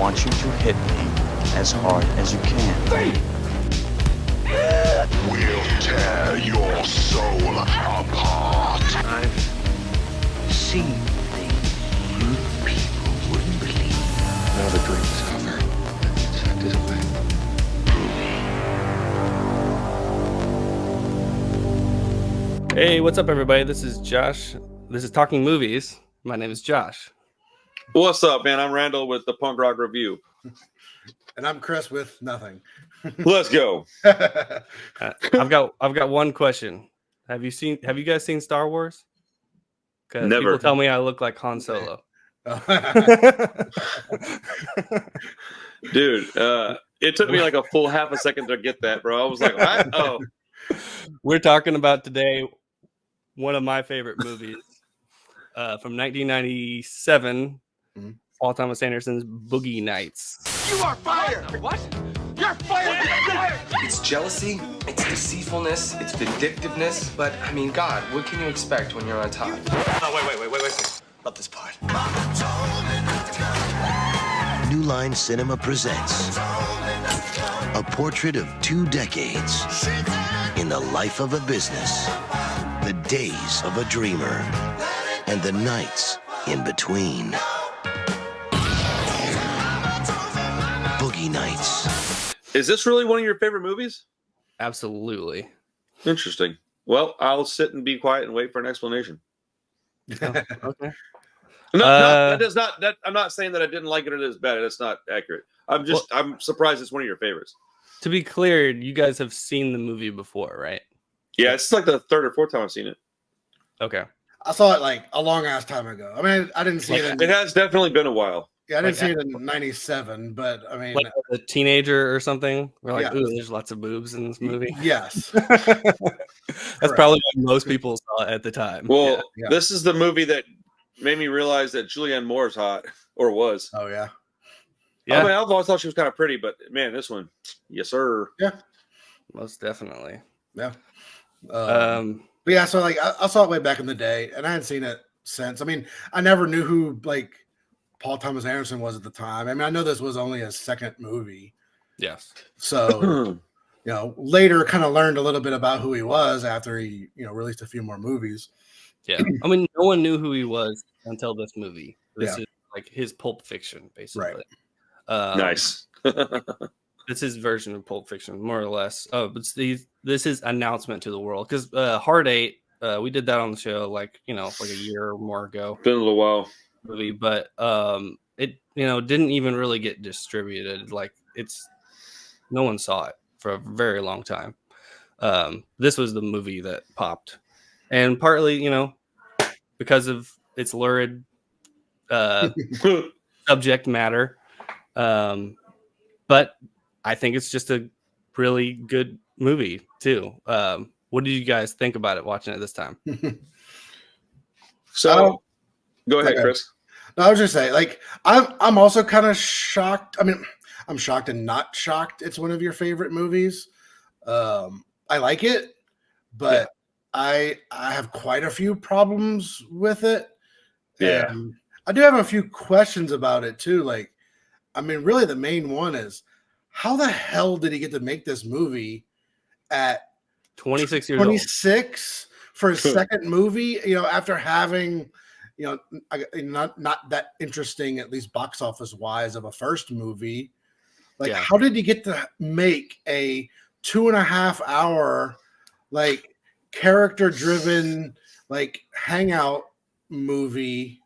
want you to hit me as hard as you can. We'll tear your soul apart. I've seen things you people wouldn't believe. Now the dream is over. It's acted away. Hey, what's up, everybody? This is Josh. This is Talking Movies. My name is Josh. What's up, man? I'm Randall with the Punk Rock Review. And I'm Chris with nothing. Let's go. I've got one question. Have you guys seen Star Wars? Because Never. people tell me I look like Han Solo. Dude, it took me like a full half a second to get that, bro. I was like, what? Oh. We're talking about today one of my favorite movies from 1997, Paul Thomas Anderson's Boogie Nights. You are fired! What? You're fired! It's jealousy, it's deceitfulness, it's vindictiveness. But, I mean, God, what can you expect when you're on top? Oh, wait. Love this part. New Line Cinema presents a portrait of 2 decades in the life of a business, the days of a dreamer, and the nights in between. Boogie Nights. Is this really one of your favorite movies? Absolutely. Interesting. Well, I'll sit and be quiet and wait for an explanation. Okay. No, that does not. That I'm not saying that I didn't like it or it is bad. That's not accurate. I'm surprised it's one of your favorites. To be clear, you guys have seen the movie before, right? Yeah, it's like the third or fourth time I've seen it. Okay. I saw it like a long ass time ago. I mean, I didn't see it. It has definitely been a while. Yeah, I didn't see it in '97, but I mean, Like a teenager or something. We're like, Yeah. ooh, there's lots of boobs in this movie. yes. That's probably what most people saw at the time. Well, Yeah. This is the movie that made me realize that Julianne Moore's hot, or was. Oh yeah. Yeah, I mean, I've always thought she was kind of pretty, but man, this one, yes, sir. most definitely. Yeah. Um, But yeah, so like I saw it way back in the day, and I hadn't seen it since. I mean, I never knew who like Paul Thomas Anderson was at the time. I mean, I know this was only his second movie, yes. so later kind of learned a little bit about who he was after he released a few more movies. Yeah. I mean, no one knew who he was until this movie. This Yeah. is like his Pulp Fiction, basically. Right. Nice. It's his version of Pulp Fiction, more or less. Oh, but this is announcement to the world because Hard 8, we did that on the show like a year or more ago. Been a little while. Movie, but it didn't even really get distributed. Like no one saw it for a very long time. This was the movie that popped, and partly because of its lurid subject matter, but I think it's just a really good movie too. What did you guys think about it watching it this time? So, go ahead, Chris. No, I was just saying, like, I'm also kind of shocked. I mean, I'm shocked and not shocked. It's one of your favorite movies. I like it, but I have quite a few problems with it. Yeah. And I do have a few questions about it too. Like, I mean, really, the main one is how the hell did he get to make this movie at 26 years old. 26 for his second movie? After having. Not that interesting, at least box office wise, of a first movie. Like, how did you get to make a 2.5 hour, like, character driven, like, hangout movie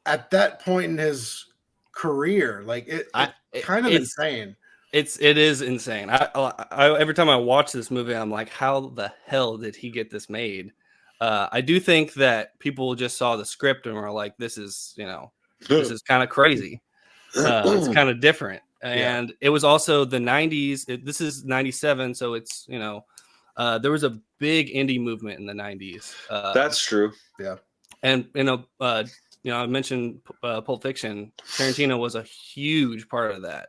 at that point in his career? Like, it's kind of insane. It is insane. I every time I watch this movie, I'm like, how the hell did he get this made? I do think that people just saw the script and were like, this is kind of crazy. It's kind of different. And it was also the 90s. This is 97. So it's, there was a big indie movement in the 90s. That's true. Yeah. And, I mentioned Pulp Fiction. Tarantino was a huge part of that.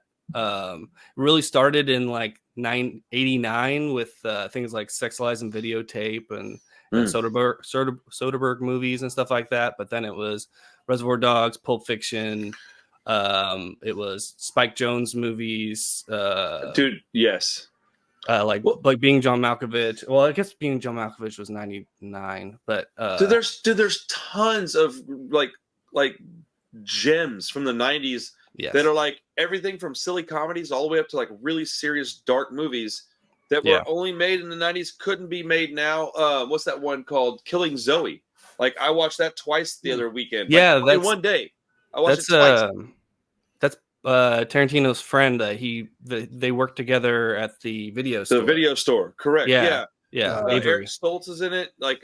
Really started in like 89 with things like Sex, Lies, and Videotape and Soderbergh movies and stuff like that. But then it was Reservoir Dogs, Pulp Fiction, It was Spike Jonze movies. Dude, yes. Like being John Malkovich. Well, I guess being John Malkovich was 99, but there's tons of like gems from the 90s that are like everything from silly comedies all the way up to like really serious dark movies that were only made in the 90s, couldn't be made now. What's that one called? Killing Zoe. Like I watched that twice the other weekend. Yeah, like, in one day. I watched it twice. That's Tarantino's friend. They worked together at the video store. The video store, correct? Yeah. Eric Stoltz is in it. Like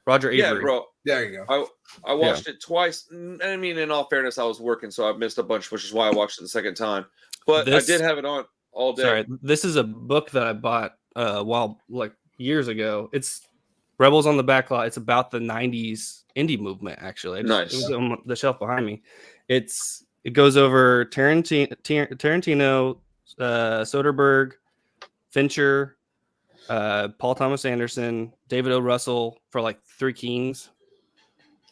Roger Avery. Yeah, bro. There you go. I watched it twice. I mean, in all fairness, I was working, so I missed a bunch, which is why I watched it the second time. But I did have it on all day. Sorry, this is a book that I bought years ago. It's Rebels on the Backlot. It's about the 90s indie movement, actually. Nice. It was on the shelf behind me. It goes over Tarantino, Soderbergh, Fincher, Paul Thomas Anderson, David O. Russell for like Three Kings.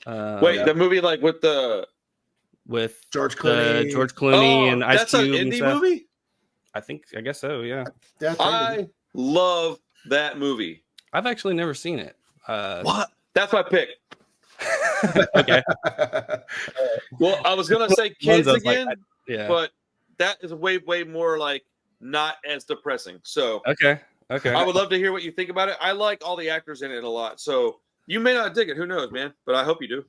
Wait, the movie like with George Clooney, and Ice Cube. That's an indie movie? I guess so, yeah. I love that movie. I've actually never seen it. What? That's my pick. Okay. Well, I was gonna say Kids again, but that is way more like not as depressing. So okay. I would love to hear what you think about it. I like all the actors in it a lot, so you may not dig it. Who knows, man? But I hope you do.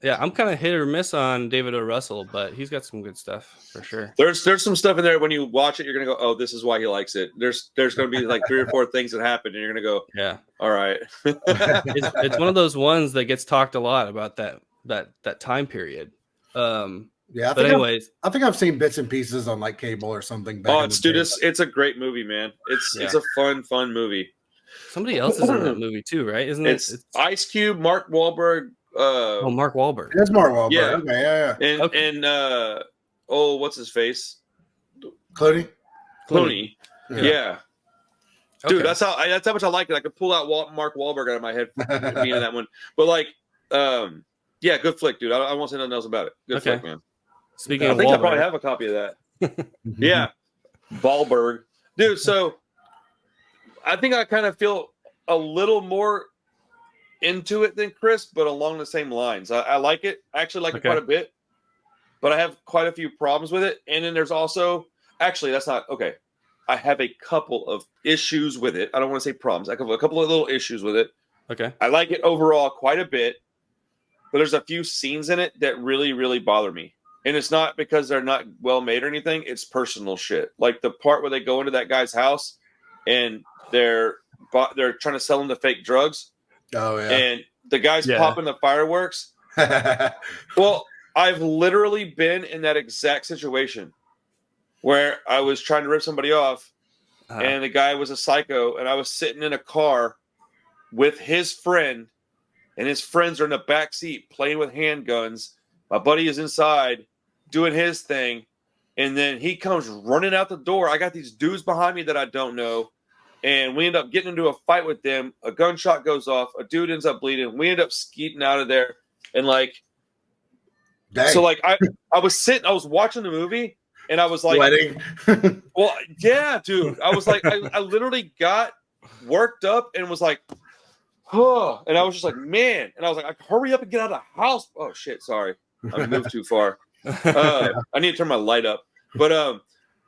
Yeah, I'm kind of hit or miss on David O. Russell, but he's got some good stuff for sure. There's some stuff in there when you watch it, you're gonna go, oh, this is why he likes it. There's gonna be like 3 or 4 things that happen, and you're gonna go, yeah, all right. it's one of those ones that gets talked a lot about that time period. Yeah, I think I've seen bits and pieces on like cable or something. It's a great movie, man. It's a fun movie. Somebody else is in that movie too, right? Isn't it? It's Ice Cube, Mark Wahlberg. Mark Wahlberg. That's Mark Wahlberg. Yeah, okay, yeah. And what's his face? Clooney. Yeah. Dude, that's how much I like it. I could pull out Mark Wahlberg out of my head being in that one. But like, yeah, good flick, dude. I won't say nothing else about it. Good flick, man. Speaking of I think Wahlberg. I probably have a copy of that. Yeah, Wahlberg, dude. So I think I kind of feel a little more into it than Chris, but along the same lines. I like it. I actually like it quite a bit, but I have quite a few problems with it. And then there's also, actually, that's not okay. I have a couple of issues with it. I don't want to say problems. I have a couple of little issues with it. Okay. I like it overall quite a bit, but there's a few scenes in it that really, really bother me. And it's not because they're not well made or anything. It's personal shit. Like the part where they go into that guy's house and they're trying to sell him the fake drugs. Oh yeah. And the guy's popping the fireworks. Well, I've literally been in that exact situation where I was trying to rip somebody off, and the guy was a psycho, and I was sitting in a car with his friend, and his friends are in the back seat playing with handguns. My buddy is inside doing his thing, and then he comes running out the door. I got these dudes behind me that I don't know. And we end up getting into a fight with them. A gunshot goes off. A dude ends up bleeding. We end up skeeting out of there. And like, so like I was watching the movie and I was like, well, yeah, dude. I was like, I literally got worked up and was like, oh, and I was just like, man. And I was like, hurry up and get out of the house. Oh shit. Sorry. I moved too far. I need to turn my light up. But,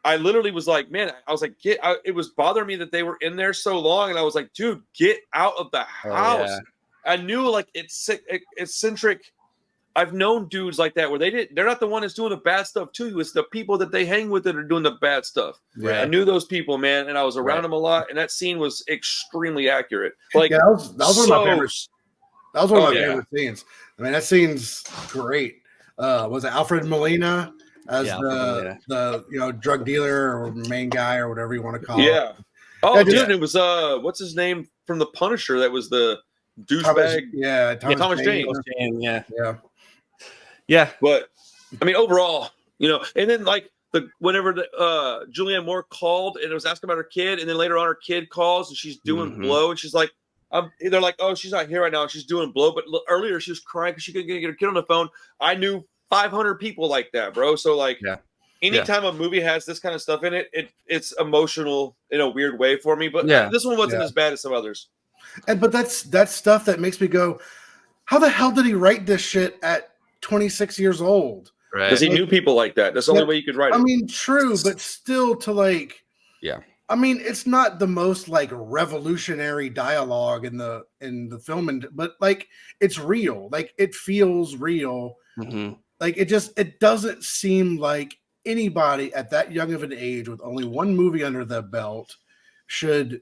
I literally was like, man, I was like, it was bothering me that they were in there so long. And I was like, dude, get out of the house. Oh, yeah. I knew like it's eccentric. I've known dudes like that where they're not the one that's doing the bad stuff to you. It's the people that they hang with that are doing the bad stuff. Right. I knew those people, man. And I was around them a lot. And that scene was extremely accurate. Like that was one of my favorites. That was one of my favorite scenes. I mean, that scene's great. Was it Alfred Molina? As the drug dealer or main guy or whatever you want to call it. Yeah. Oh, dude, it was what's his name from The Punisher? That was the douchebag. Thomas Jane. Yeah. But I mean, overall, and then like whenever Julianne Moore called and it was asking about her kid, and then later on her kid calls and she's doing blow, and she's like, they're like, oh, she's not here right now, and she's doing blow. But earlier she was crying because she couldn't get her kid on the phone. I knew 500 people like that, bro. So like, anytime a movie has this kind of stuff in it, it's emotional in a weird way for me. But this one wasn't as bad as some others. But that's stuff that makes me go, how the hell did he write this shit at 26 years old? Right. Because he knew people like that. That's the only way you could write it. I mean, true, but still to like, I mean, it's not the most like revolutionary dialogue in the film, but like it's real. Like it feels real. Mm-hmm. Like it doesn't seem like anybody at that young of an age with only one movie under their belt should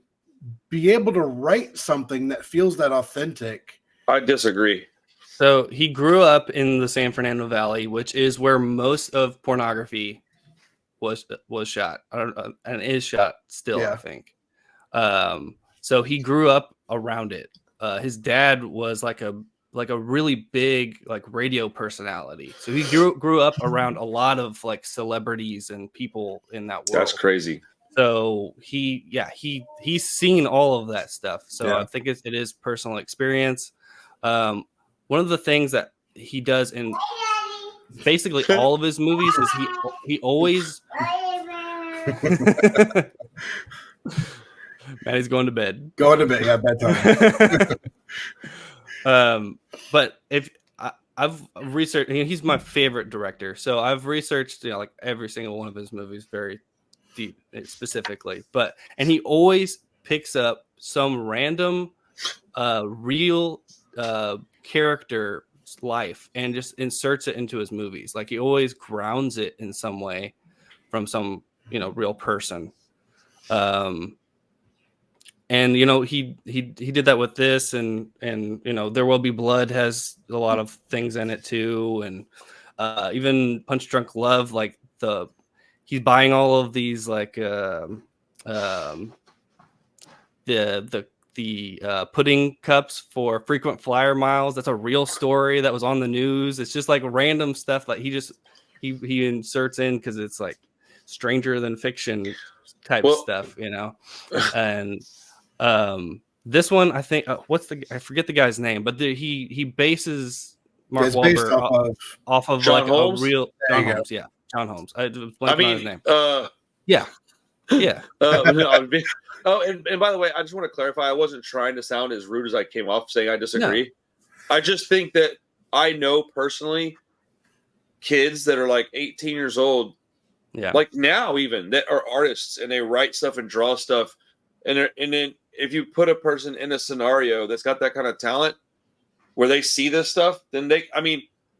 be able to write something that feels that authentic. I disagree. So he grew up in the San Fernando Valley, which is where most of pornography was shot, and is shot still, I think. So he grew up around it. His dad was like a really big like radio personality. So he grew up around a lot of like celebrities and people in that world. That's crazy. So he's seen all of that stuff. So I think it is personal experience. One of the things that he does in basically all of his movies is he always Maddie's going to bed. Going to bed, yeah, bedtime. But if I've researched, he's my favorite director, so I've researched like every single one of his movies very deep, specifically. And he always picks up some random, real character life and just inserts it into his movies. Like he always grounds it in some way from some real person. And he did that with this, and There Will Be Blood has a lot of things in it too, and even Punch Drunk Love, like he's buying all of these like the pudding cups for frequent flyer miles. That's a real story that was on the news. It's just like random stuff that he inserts in because it's like stranger than fiction type stuff, and this one I think I forget the guy's name, but he bases Mark Wahlberg off of John like Holmes? a real John Holmes. Yeah, John Holmes. I mean, his name. Yeah. And by the way, I just want to clarify, I wasn't trying to sound as rude as I came off saying I disagree. No. I just think that I know personally kids that are like 18 years old, like now even, that are artists and they write stuff and draw stuff. And then if you put a person in a scenario that's got that kind of talent where they see this stuff, then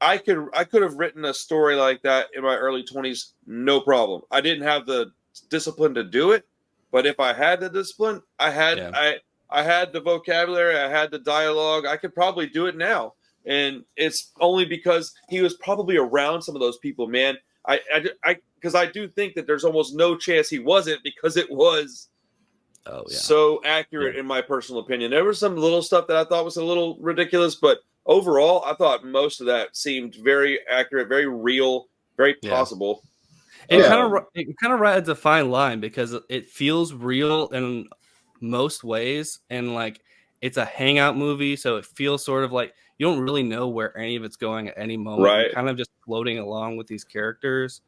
I could have written a story like that in my early 20s, no problem. I didn't have the discipline to do it, but if I had the discipline, I had the vocabulary, I had the dialogue, I could probably do it now. And it's only because he was probably around some of those people, man. Because I do think that there's almost no chance he wasn't, because it was so accurate in my personal opinion. There was some little stuff that I thought was a little ridiculous, but overall, I thought most of that seemed very accurate, very real, very possible. It kind of rides a fine line because it feels real in most ways, and like it's a hangout movie, so it feels sort of like you don't really know where any of it's going at any moment. Right. You're kind of just floating along with these characters.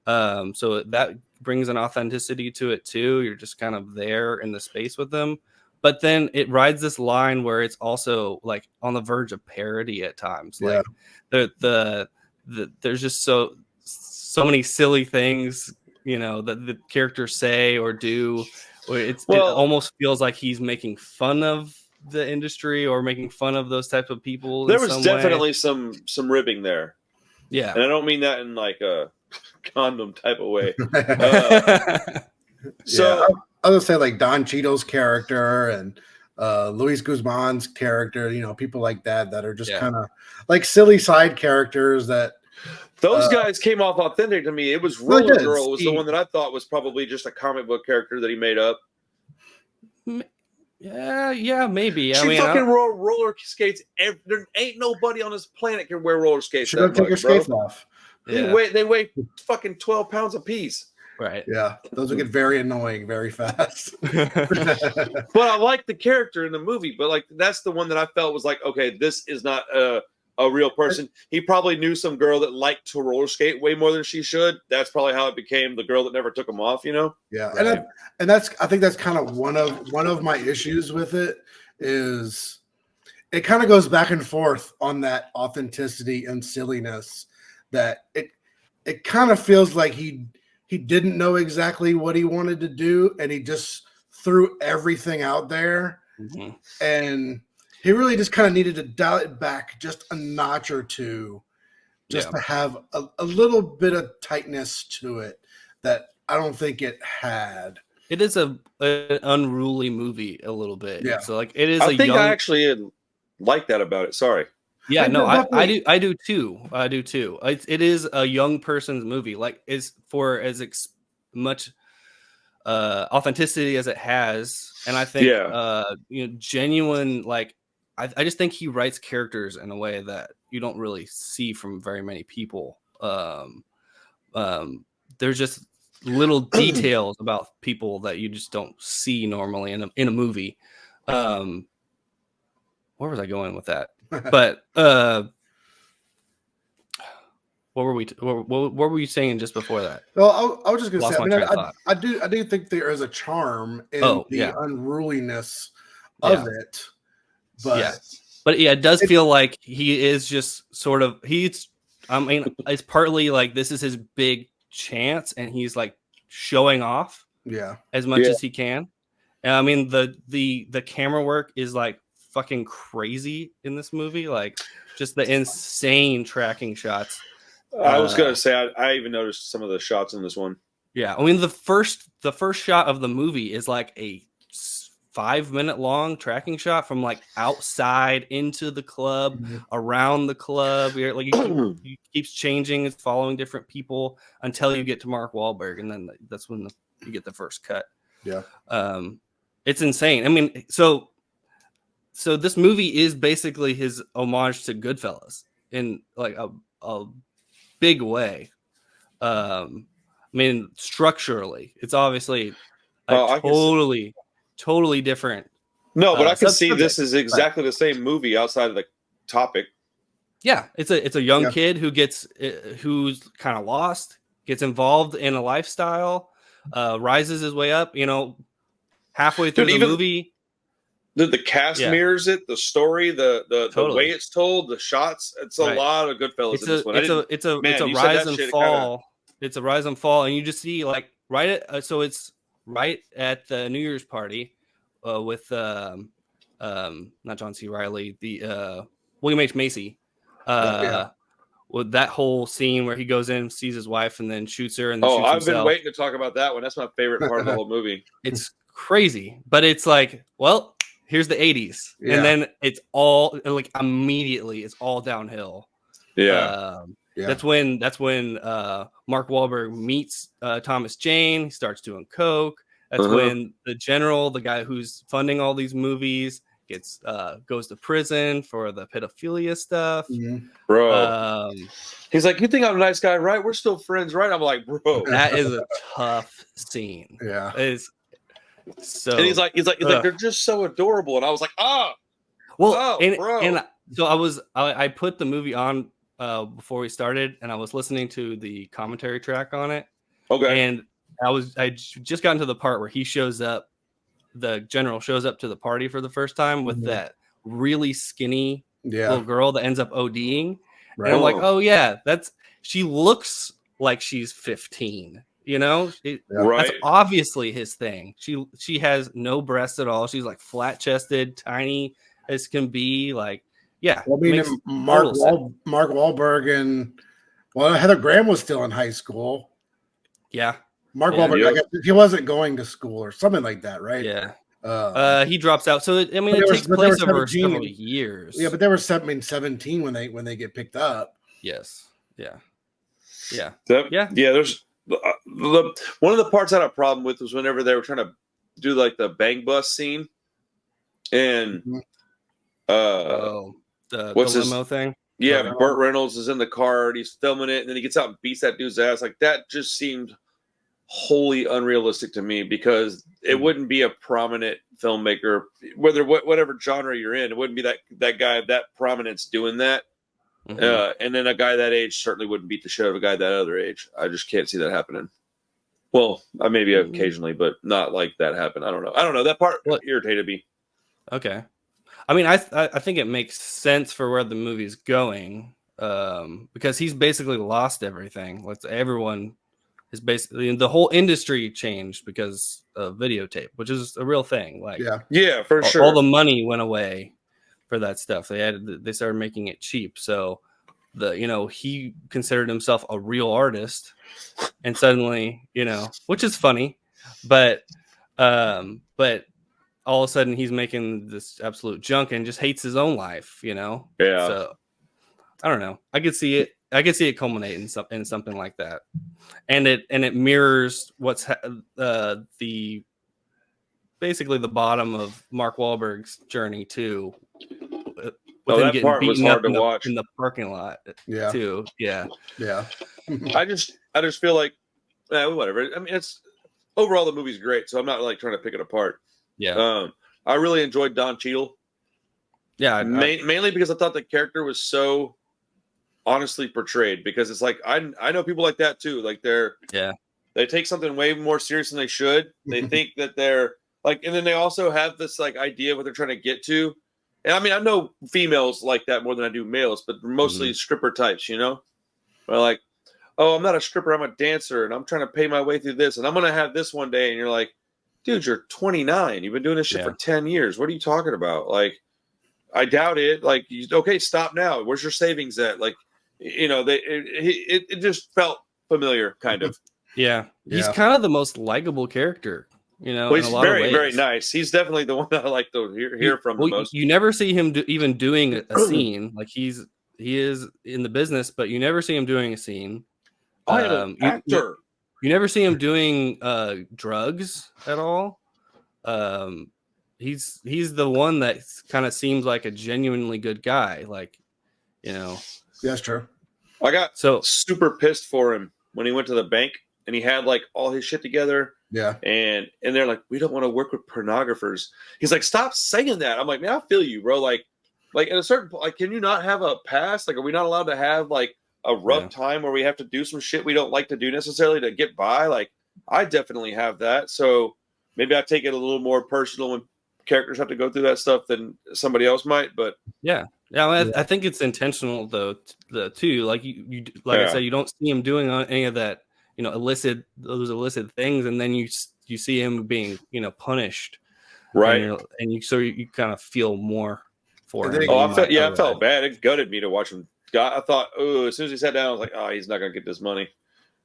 So that brings an authenticity to it too. You're just kind of there in the space with them. But then it rides this line where it's also like on the verge of parody at times. Yeah. Like there's just so many silly things, that the characters say or do. It almost feels like he's making fun of the industry or making fun of those type of people. There was definitely some ribbing there. Yeah. And I don't mean that in like a condom type of way. So I would say like Don Cheadle's character and Luis Guzman's character, people like that are just kind of like silly side characters that those guys came off authentic to me. It was Roller Girl was the one that I thought was probably just a comic book character that he made up. Yeah, maybe. She fucking roller skates. There ain't nobody on this planet can wear roller skates. She doesn't take her skates off. They weigh fucking 12 pounds a piece. Right. Yeah, those will get very annoying very fast. But I like the character in the movie. But like that's the one that I felt was like, okay, this is not a real person. He probably knew some girl that liked to roller skate way more than she should. That's probably how it became the girl that never took him off, you know? Yeah. Right. And that's I think that's kind of one of my issues with it is it kind of goes back and forth on that authenticity and silliness that it kind of feels like he didn't know exactly what he wanted to do and he just threw everything out there. Mm-hmm. And he really just kind of needed to dial it back just a notch or two just to have a little bit of tightness to it that I don't think it had. It is an unruly movie a little bit. Yeah. So like it is I actually like that about it. Sorry. Yeah, no, I do too. I do too. It is a young person's movie. Like is for as much authenticity as it has, and I think genuine. Like I just think he writes characters in a way that you don't really see from very many people. There's just little details about people that you just don't see normally in a movie. Where was I going with that? But what were you saying just before that? Well, I was just going to say, I do think there is a charm in the unruliness of it, but it does feel like he is just sort of it's partly like this is his big chance, and he's like showing off, as much as he can. And I mean the camera work is like fucking crazy in this movie, like just the insane tracking shots. I was gonna say I even noticed some of the shots in this one. Yeah, I mean the first shot of the movie is like a 5-minute long tracking shot from like outside into the club, around the club. Like he keeps changing, it's following different people until you get to Mark Wahlberg, and then that's when you get the first cut. Yeah, it's insane. I mean, so this movie is basically his homage to Goodfellas in like a big way. I mean, structurally, it's obviously totally different. No, but I can see this is exactly the same movie outside of the topic. Yeah, it's a young kid who's kind of lost, gets involved in a lifestyle, rises his way up. You know, halfway through the movie. The cast mirrors it, the story, the way it's told, the shots. It's a lot of Goodfellas in this one. It's a rise and fall. It's a rise and fall, and you just see like so it's right at the New Year's party with not John C. Reilly, the William H. Macy. With that whole scene where he goes in, sees his wife, and then shoots her. And then shoots I've been himself. waiting to talk about that one. That's my favorite part of the whole movie. It's crazy, but it's like, well, here's the 80s, and then it's all like immediately it's all downhill. That's when Mark Wahlberg meets Thomas Jane. He starts doing coke. That's when the general, the guy who's funding all these movies, goes to prison for the pedophilia stuff. Bro, he's like, you think I'm a nice guy, right? We're still friends, right? I'm like, bro, that is a tough scene. It's so. And he's like, they're just so adorable, and I was like, bro. And so I put the movie on before we started, and I was listening to the commentary track on it. Okay, and I just gotten to the part where he shows up. The general shows up to the party for the first time with that really skinny little girl that ends up ODing. Right. And I'm like, oh yeah, she looks like she's 15. You know, that's obviously his thing. She has no breasts at all. She's like flat chested, tiny as can be. Like, yeah. Well, I mean, Mark Wahlberg and Heather Graham was still in high school. Yeah. Mark Wahlberg, I guess he wasn't going to school or something like that, right? Yeah. He drops out. So it takes place over several years. Yeah, but they were 17 when they get picked up. Yes. Yeah. There's one of the parts I had a problem with was whenever they were trying to do like the bang bus scene, and the limo thing. Yeah, Burt Reynolds is in the car and he's filming it, and then he gets out and beats that dude's ass. Like that just seemed wholly unrealistic to me, because it wouldn't be a prominent filmmaker, whatever genre you're in, it wouldn't be that guy of that prominence doing that. And then a guy that age certainly wouldn't beat the shit out of a guy that other age. I just can't see that happening. Well, maybe occasionally, but not like that happen. I don't know. That part irritated me. Okay. I mean, I think it makes sense for where the movie's going, because he's basically lost everything. Everyone is basically, the whole industry changed because of videotape, which is a real thing. Like, yeah, for sure. All the money went away for that stuff. They started making it cheap. So he considered himself a real artist, and suddenly, which is funny, but all of a sudden he's making this absolute junk and just hates his own life, Yeah. So I don't know. I could see it culminate in something like that. And it mirrors what's basically the bottom of Mark Wahlberg's journey too. With him getting beaten up in the parking lot too. Yeah. Yeah. I just feel like whatever. I mean, it's overall the movie's great, so I'm not like trying to pick it apart. Yeah. I really enjoyed Don Cheadle. Yeah. Mainly because I thought the character was so honestly portrayed, because it's like I know people like that too. Like they take something way more serious than they should. They think that they're like, and then they also have this like idea of what they're trying to get to. And I mean, I know females like that more than I do males, but mostly stripper types, They're like, oh, I'm not a stripper, I'm a dancer, and I'm trying to pay my way through this, and I'm gonna have this one day. And you're like, dude, you're 29. You've been doing this shit for 10 years. What are you talking about? Like, I doubt it. Like, okay, stop now. Where's your savings at? Like, it just felt familiar, kind of. Yeah. He's kind of the most likable character, Well, he's very, very nice. He's definitely the one that I like to hear from the most. You never see him even doing a scene. Like, he is in the business, but you never see him doing a scene. Actor. You never see him doing drugs at all. He's the one that kind of seems like a genuinely good guy. Like, That's true. I got super pissed for him when he went to the bank and he had like all his shit together. Yeah. And they're like, we don't want to work with pornographers. He's like, stop saying that. I'm like, man, I feel you, bro. Like at a certain point, like, can you not have a pass? Like, are we not allowed to have like a rough time where we have to do some shit we don't like to do necessarily to get by? Like, I definitely have that. So maybe I take it a little more personal when characters have to go through that stuff than somebody else might. But I think it's intentional though, too. Like you I said, you don't see him doing any of that, illicit things, and then you see him being, punished, right? And you kind of feel more for him. I felt bad. It gutted me to watch him. I thought, as soon as he sat down, I was like, oh, he's not gonna get this money.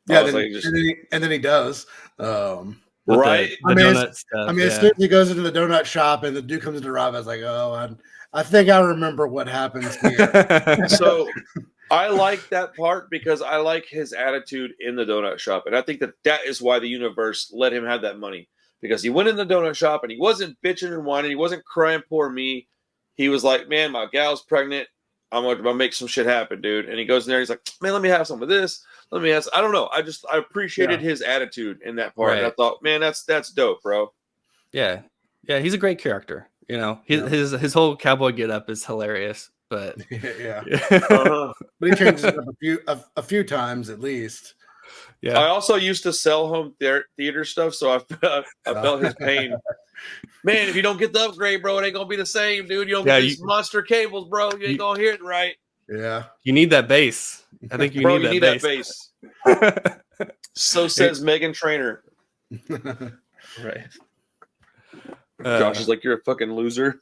Yeah, and then he does. Right. As soon as he goes into the donut shop and the dude comes to rob, I was like, oh, I think I remember what happens here. So I like that part because I like his attitude in the donut shop. And I think that is why the universe let him have that money, because he went in the donut shop and he wasn't bitching and whining. He wasn't crying, poor me. He was like, man, my gal's pregnant. I'm going to make some shit happen, dude. And he goes in there. He's like, man, let me have some of this. I don't know. I appreciated his attitude in that part. Right. And I thought, man, that's dope, bro. Yeah. Yeah. He's a great character. His whole cowboy get up is hilarious, but but he changes it up a few times at least. Yeah. I also used to sell home theater stuff, so I felt his pain. Man, if you don't get the upgrade, bro, it ain't gonna be the same, dude. You don't get these monster cables, bro. You ain't gonna hear it right. Yeah. You need that bass. I think you need that bass. So says Megan Trainor. Right. Josh is like, you're a fucking loser.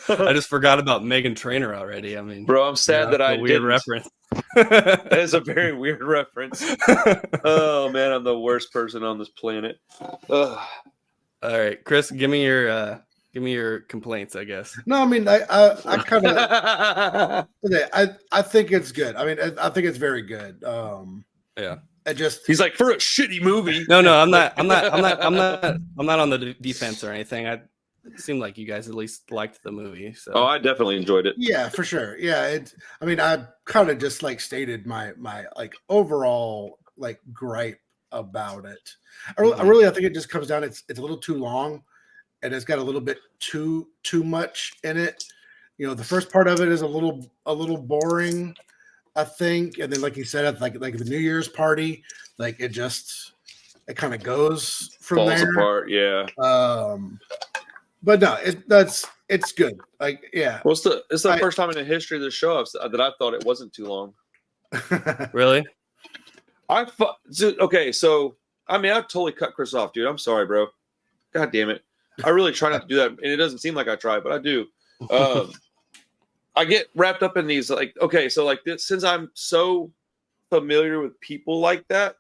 I just forgot about Megan Trainor already. I mean, bro, I'm sad that I weird reference. That is a very weird reference. Oh man, I'm the worst person on this planet. Ugh. All right, Chris, give me your complaints, I guess. No, I mean, I kind of, I think it's good. I mean, I think it's very good. Yeah. He's like, for a shitty movie. No, I'm not on the defense or anything. It seemed like you guys at least liked the movie. So. Oh, I definitely enjoyed it. Yeah, for sure. Yeah, I kind of just like stated my like overall like gripe about it. I think it just comes down. It's a little too long, and it's got a little bit too much in it. The first part of it is a little boring, I think, and then like you said, at like the New Year's party, like it kind of goes from Falls there. apart, yeah. But no, it's good. Like, yeah. Well, it's the first time in the history of the show that I thought it wasn't too long. Really? Okay, so I mean, I totally cut Chris off, dude. I'm sorry, bro. God damn it. I really try not to do that, and it doesn't seem like I try, but I do. I get wrapped up in these, like, okay, so like this, since I'm so familiar with people like that,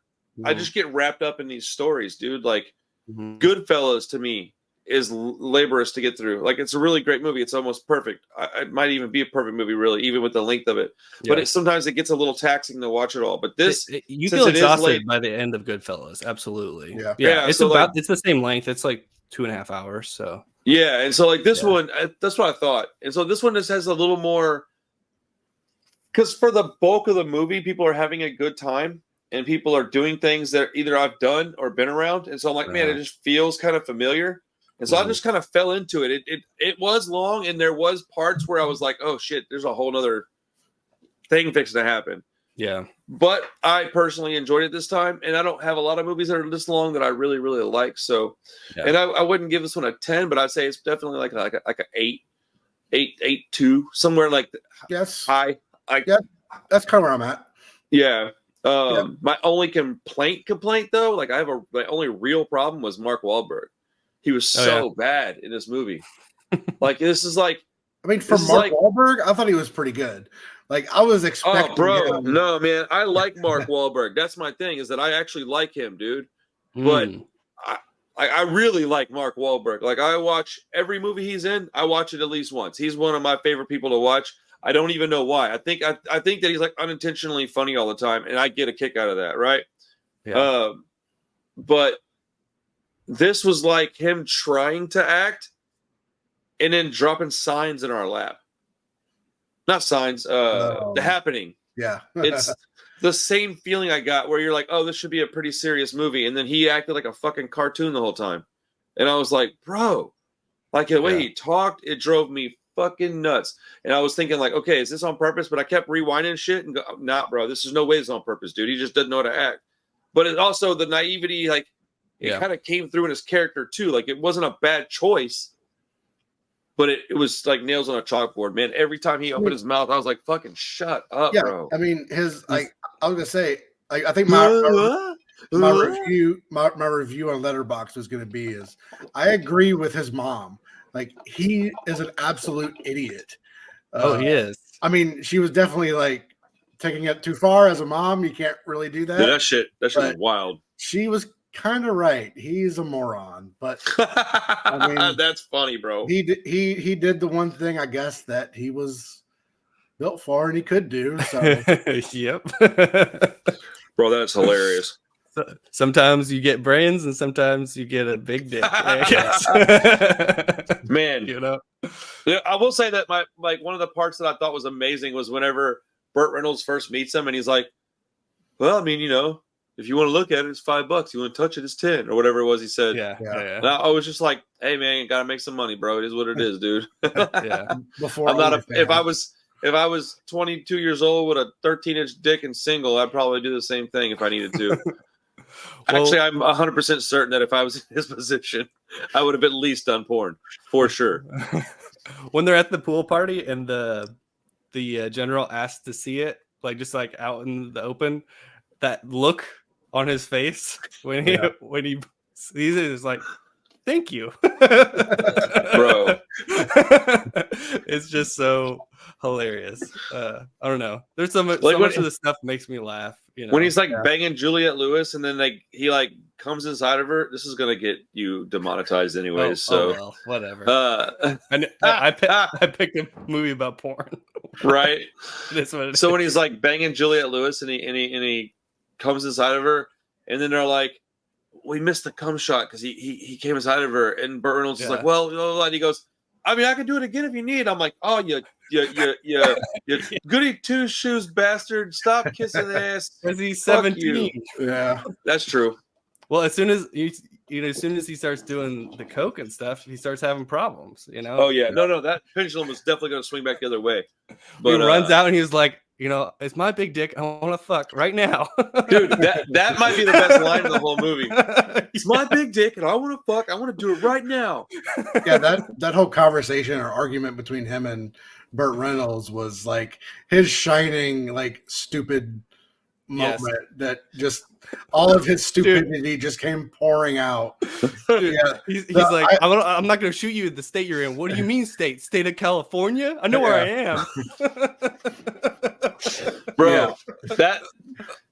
I just get wrapped up in these stories, dude. Like, Goodfellas to me is laborious to get through. Like, it's a really great movie. It's almost perfect. It might even be a perfect movie, really, even with the length of it. Yeah. But sometimes it gets a little taxing to watch it all. But this, you feel exhausted by the end of Goodfellas. Absolutely. Yeah. It's it's the same length. It's like 2.5 hours. So yeah, and so like this one, that's what I thought. And so this one just has a little more, because for the bulk of the movie, people are having a good time and people are doing things that either I've done or been around. And so I'm like, man, it just feels kind of familiar. And so I just kind of fell into it. It was long, and there was parts where I was like, oh shit, there's a whole nother thing fixing to happen. Yeah. But I personally enjoyed it this time, and I don't have a lot of movies that are this long that I really, really like. So, and I wouldn't give this one a 10, but I'd say it's definitely like a 8.2, somewhere like high. That's kind of where I'm at. Yeah. My only complaint though, like my only real problem was Mark Wahlberg. He was so bad in this movie. Like, this is like, I mean, for Mark Wahlberg, I thought he was pretty good. Like, I was expecting. Oh, bro, no, man, I like Mark Wahlberg. That's my thing, is that I actually like him, dude. But I really like Mark Wahlberg. Like, I watch every movie he's in. I watch it at least once. He's one of my favorite people to watch. I don't even know why. I think that he's like unintentionally funny all the time, and I get a kick out of that, right? Yeah. But this was like him trying to act and then dropping signs in our lap. Not signs, The Happening. Yeah. It's the same feeling I got where you're like, oh, this should be a pretty serious movie. And then he acted like a fucking cartoon the whole time. And I was like, bro, like the way he talked, it drove me fucking nuts. And I was thinking like, okay, is this on purpose? But I kept rewinding shit and go, nah, bro, this is no way it's on purpose, dude. He just doesn't know how to act. But it also, the naivety, like, it kind of came through in his character too. Like, it wasn't a bad choice, but it was like nails on a chalkboard, man. Every time he opened his mouth, I was like, fucking shut up, bro. I mean, I was gonna say, I think my review on Letterboxd was gonna be is I agree with his mom. Like, he is an absolute idiot. He is. I mean, she was definitely like taking it too far as a mom. You can't really do that. Yeah, that shit was wild. She was kind of right. He's a moron, but I mean, that's funny, bro. He did the one thing, I guess, that he was built for and he could do. So yep. Bro, that's hilarious. Sometimes you get brains and sometimes you get a big dick, I guess. Man, you know. Yeah, I will say that one of the parts that I thought was amazing was whenever Burt Reynolds first meets him and he's like, well, I mean, you know, if you want to look at it, it's $5. You want to touch it, it's 10 or whatever it was he said. Yeah. And I was just like, hey man, you gotta make some money, bro. It is what it is, dude. Yeah. If I was 22 years old with a 13-inch dick and single, I'd probably do the same thing if I needed to. Actually, I'm 100% certain that if I was in his position, I would have at least done porn for sure. When they're at the pool party and the general asks to see it, like just like out in the open, that look on his face when he sees it is like, thank you, bro. It's just so hilarious. I don't know. There's so much of this stuff makes me laugh. You know? When he's like banging Juliette Lewis, and then like he like comes inside of her. This is gonna get you demonetized anyways. So whatever. I picked a movie about porn, right? That's what it so is. When he's like banging Juliette Lewis, and he comes inside of her, and then they're like, we missed the cum shot because he came inside of her, and Burt Reynolds is like, well, blah, blah, blah. And he goes, I mean, I can do it again if you need. I'm like, oh, you goody two shoes bastard, stop kissing ass. Because he's 17. Yeah, that's true. Well, as soon as as soon as he starts doing the coke and stuff, he starts having problems. Oh yeah, no, that pendulum was definitely going to swing back the other way. But he runs out and he's like, it's my big dick. I want to fuck right now, dude. That might be the best line in the whole movie. It's my big dick, and I want to fuck. I want to do it right now. Yeah, that whole conversation or argument between him and Burt Reynolds was like his shining, like stupid moment that just all of his stupidity just came pouring out. Dude, yeah. He's like, I'm not going to shoot you at the state you're in. What do you mean state? State of California? I know where I am. Bro,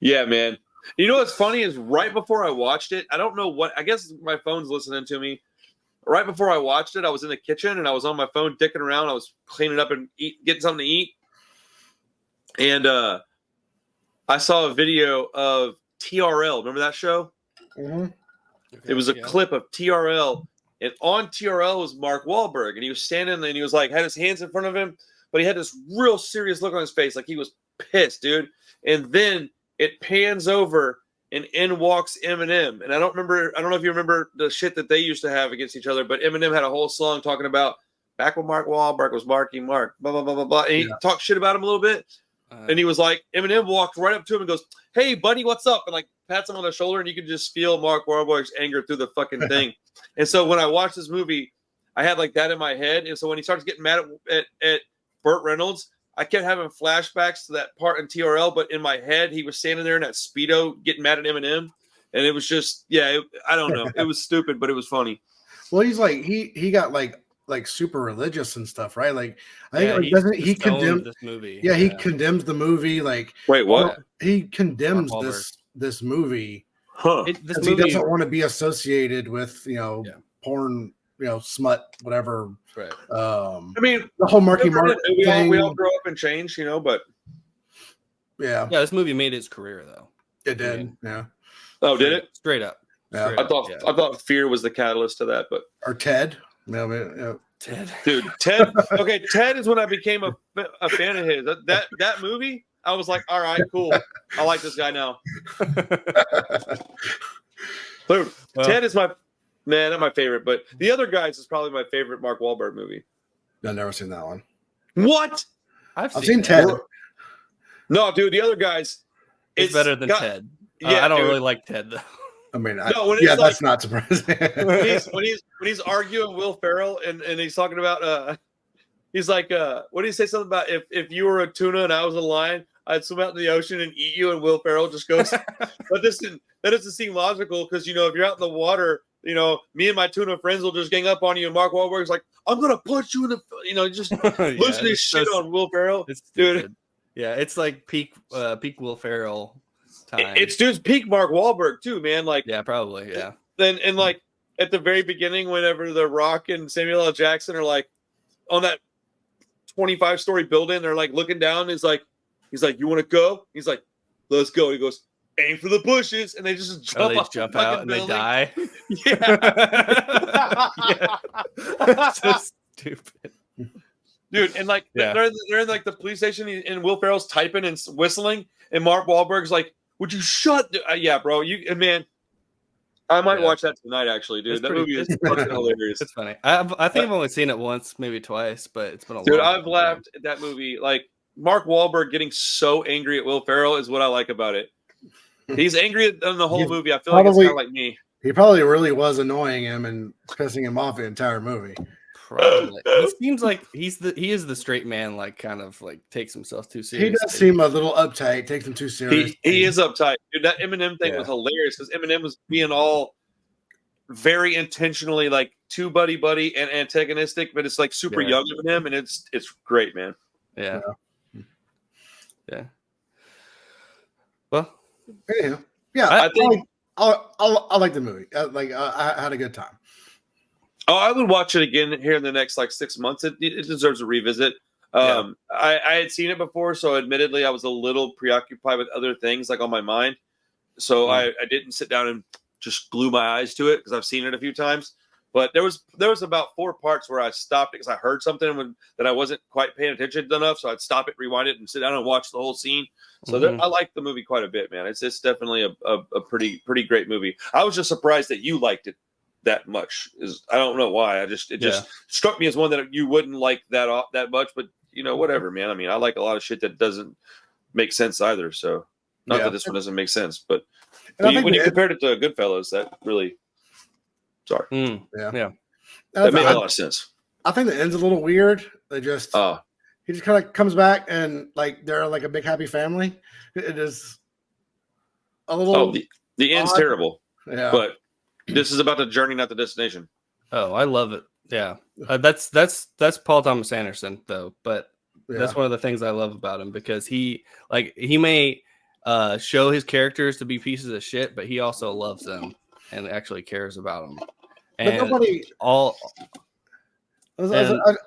man. You know what's funny is right before I watched it, I don't know what, I guess my phone's listening to me. Right before I watched it, I was in the kitchen and I was on my phone dicking around. I was cleaning up and getting something to eat. And I saw a video of TRL. Remember that show? Mm-hmm. It was a clip of TRL. And on TRL was Mark Wahlberg. And he was standing and he was like, had his hands in front of him. But he had this real serious look on his face. Like he was pissed, dude. And then it pans over and in walks Eminem. And I don't know if you remember the shit that they used to have against each other. But Eminem had a whole song talking about back when Mark Wahlberg was Marky Mark. Blah, blah, blah, blah, blah. And he talked shit about him a little bit. And he was like, Eminem walked right up to him and goes, "Hey, buddy, what's up?" And like pats him on the shoulder, and you could just feel Mark Wahlberg's anger through the fucking thing. And so when I watched this movie, I had like that in my head. And so when he starts getting mad at Burt Reynolds, I kept having flashbacks to that part in TRL. But in my head, he was standing there in that Speedo getting mad at Eminem. And it was just, I don't know. It was stupid, but it was funny. Well, he's like, he got like super religious and stuff, right? Like, I think doesn't he condemn this movie? Yeah, he condemns the movie. Like, wait, what? He condemns this movie. Huh? He doesn't want to be associated with porn, smut, whatever. Right. I mean, the whole Marky Mark thing. We all grow up and change, but yeah, this movie made his career though. It did. Yeah. Oh, did it? Straight up. Yeah. I thought Fear was the catalyst to that, but or Ted. Ted. Dude, Ted. Okay, Ted is when I became a fan of his. That movie, I was like, all right, cool. I like this guy now. Dude, Ted is not my favorite, but The Other Guys is probably my favorite Mark Wahlberg movie. I've never seen that one. What? I've seen Ted. No, dude, The Other Guys. It's better than Ted. Yeah, I don't really like Ted though. I mean, that's not surprising. when he's arguing Will Ferrell and he's talking about he's like what do you say something about if you were a tuna and I was a lion, I'd swim out in the ocean and eat you, and Will Ferrell just goes, but that doesn't seem logical because if you're out in the water, me and my tuna friends will just gang up on you, and Mark Wahlberg's like, I'm gonna punch you in the just losing his shit on Will Ferrell, dude. Yeah, it's like peak Will Ferrell. It's dude's peak Mark Wahlberg too, man. Like, yeah, probably, yeah. Then and like at the very beginning, whenever The Rock and Samuel L. Jackson are like on that 25-story building, they're like looking down. He's like, "You want to go?" He's like, "Let's go." He goes, "Aim for the bushes," and they just jump out and they die. Yeah, so stupid. Dude, and like they're in like the police station, and Will Ferrell's typing and whistling, and Mark Wahlberg's like, "Would you shut?" Yeah, bro. Man, I might watch that tonight. Actually, dude, that movie is fucking hilarious. It's funny. I think I've only seen it once, maybe twice, but it's been a long dude. time. I've laughed at that movie. Like Mark Wahlberg getting so angry at Will Ferrell is what I like about it. He's angry at the whole movie. I feel like it's kind of like me. He probably really was annoying him and pissing him off the entire movie. Probably. He seems like he is the straight man, like kind of like takes himself too seriously. He does seem a little uptight, takes him too serious. He is uptight. Dude, that Eminem thing was hilarious because Eminem was being all very intentionally like too buddy and antagonistic, but it's like super young Eminem, and it's great, man. Yeah. Well, anyhow, I think I like the movie. I had a good time. Oh, I would watch it again here in the next 6 months. It deserves a revisit. I had seen it before, so admittedly I was a little preoccupied with other things on my mind. So I didn't sit down and just glue my eyes to it because I've seen it a few times. But there was about 4 parts where I stopped it because I heard something that I wasn't quite paying attention to enough. So I'd stop it, rewind it, and sit down and watch the whole scene. So I like the movie quite a bit, man. It's definitely a pretty great movie. I was just surprised that you liked it that much. I don't know why. It just struck me as one that you wouldn't like that much. But whatever, man. I mean, I like a lot of shit that doesn't make sense either. So not that this one doesn't make sense, but when you compared it to Goodfellas, that really that made a lot of sense. I think the end's a little weird. They just he just kind of comes back and like they're like a big happy family. It is a little. The end's terrible. Yeah, but this is about the journey, not the destination. Oh, I love it. Yeah, that's Paul Thomas Anderson though. But that's one of the things I love about him, because he may show his characters to be pieces of shit, but he also loves them and actually cares about them. And but nobody I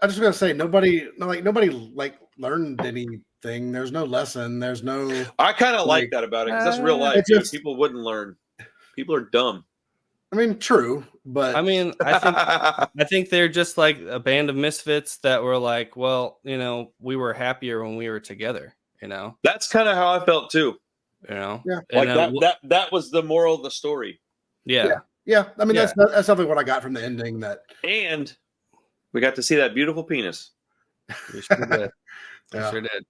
just gotta say nobody learned anything. There's no lesson. There's no. I kind of like that about it, because that's real life. People wouldn't learn. People are dumb. I mean, true, but I mean, I think they're just like a band of misfits that were like, well, we were happier when we were together. That's kind of how I felt too. Yeah, like that was the moral of the story. Yeah. I mean, that's definitely what I got from the ending. And we got to see that beautiful penis. We sure did. Sure did.